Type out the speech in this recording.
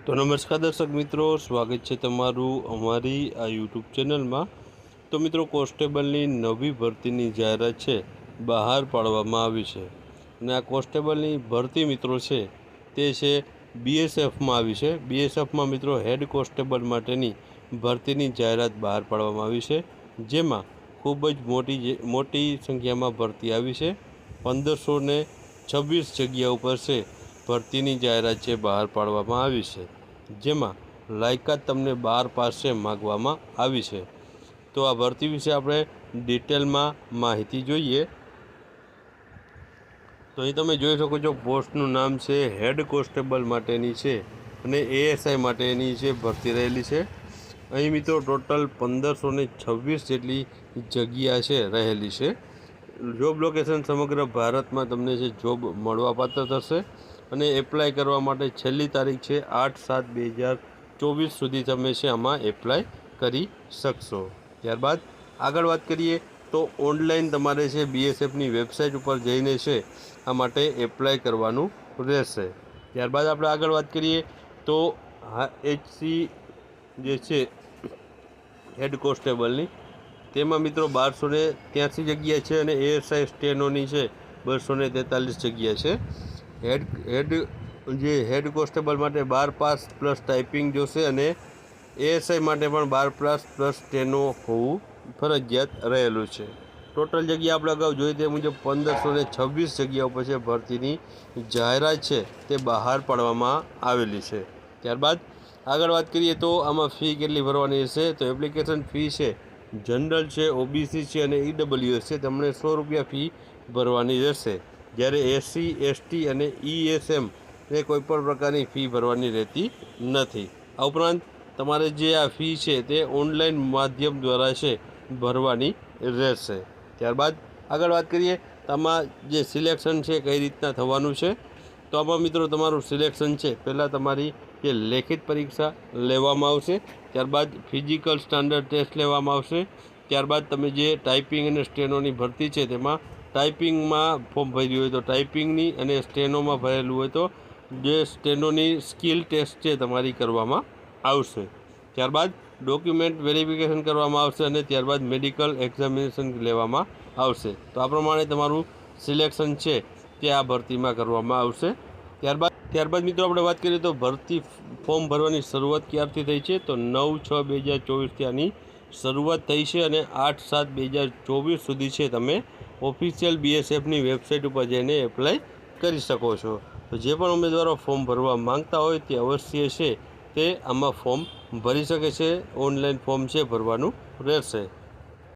तो नमस्कार दर्शक मित्रों, स्वागत है तमारू अमारी आ यूट्यूब चेनल में। तो मित्रों, कोन्स्टेबलनी नवी भर्तीनी जाहेरात है बहार पाडवामां आवी छे अने आ कोन्स्टेबलनी भर्ती मित्रों है ते छे बीएसएफ में आवी छे। बीएसएफ में मित्रों हेड कोन्स्टेबल माटेनी भर्तीनी जाहेरात बहार पाडवामां आवी छे, जेमां खूब ज मोटी संख्या में भर्ती आवी छे। 1526 जग्याओ पर छे भर्तीनी जाहेरात है बहार पाडवामां आवी छे, जेमां लायकात तमने 12 पास छे मांगवामां आवी छे। तो आ भर्ती विषे आपणे डिटेल में माहिती जोईए। तो अहीं तमे जोई शको छो पोस्टनुं नाम छे हेड कोन्स्टेबल माटेनी छे अने एएसआई माटेनी छे भर्ती रहेली छे। अहीं मित्रों टोटल 1526 जेटली जग्या छे रहेली छे। जॉब लोकेशन समग्र भारत में तमने छे जॉब मळवापात्र थशे अने एप्लाय करवा माटे छेल्ली तारीख छे 8/7/2024 सुधी तमे छे आमां एप्लाय करी शकशो। त्यारबाद आगळ वात करीए तो ऑनलाइन तमारे छे बीएसएफनी वेबसाइट पर जईने छे आ माटे एप्लाय करवानुं रहेशे। त्यारबाद आपणे आगळ वात करीए तो एचसी जे छे हेड कोन्स्टेबलनी तेमां मित्रों 1283 जग्या है और एएसआई स्टेनोनी है 243 जग्या है। हेड कोन्स्टेबल माटे 12 पास प्लस टाइपिंग जोशे अने एएसआई माटे पण 12 पास प्लस स्टेनो होवुं फरजियात रहेलुं छे। टोटल जग्या आपणे अगाऊ जोई ते मुजब 1526 जग्याओ पर छे भर्तीनी जाहेरात है ते बहार पाडवामां आवेली छे। त्यारबाद आगळ वात करीए तो आमां फी केटली भरवानी रहेशे। तो एप्लिकेशन फी है जनरल है, ओबीसी है और ईडब्ल्यूएस है तमने 100 रुपया फी भरवानी रहेशे, ज्यारे एससी एसटी और ईएसएम ने कोईपण प्रकारनी फी भरवानी रहती नहीं। आ उपरांत तमारे जे आ फी है ते ऑनलाइन माध्यम द्वारा है भरवानी रहेशे। त्यारबाद आगळ वात करीए तो आमां जे सिलेक्शन है कई रीतना थवानुं छे। तो आमां मित्रों तमारुं सिलेक्शन है पहला तमारी जे लेखित परीक्षा लेवामां आवशे, त्यारबाद फिजिकल स्टैंडर्ड टेस्ट लेवामां आवशे, त्यारबाद तमे जे टाइपिंग अने स्टेनोनी भर्ती है तेमां टाइपिंग में फॉर्म भर्युं होय तो टाइपिंगनी अने स्टेनो में भरेलुं होय तो जे स्टेनोनी स्किल टेस्ट है तमारी करवामां आवशे। त्यारबाद डॉक्यूमेंट वेरिफिकेशन करवामां आवशे अने त्यारबाद मेडिकल एक्जामिनेशन लेवामां आवशे। तो आ प्रमाणे तमारुं सिलेक्शन है ते आ भर्ती में करवामां आवशे। त्यारबाद मित्रों आपणे वात करीए तो भर्ती फॉर्म भरवानी शरूआत क्यारथी थई छे तो 9/6/2024 थी आनी शरूआत थई छे अने 8/7/2024 सुधी छे तमे ऑफिशियल बीएसएफनी वेबसाइट पर जईने एप्लाय करी शको छो। तो जे पण उमेदवारो फॉर्म भरवा मांगता होय ते अवश्य छे ते आमां फॉर्म भरी शके छे। ऑनलाइन फॉर्म छे भरवानुं रहेशे।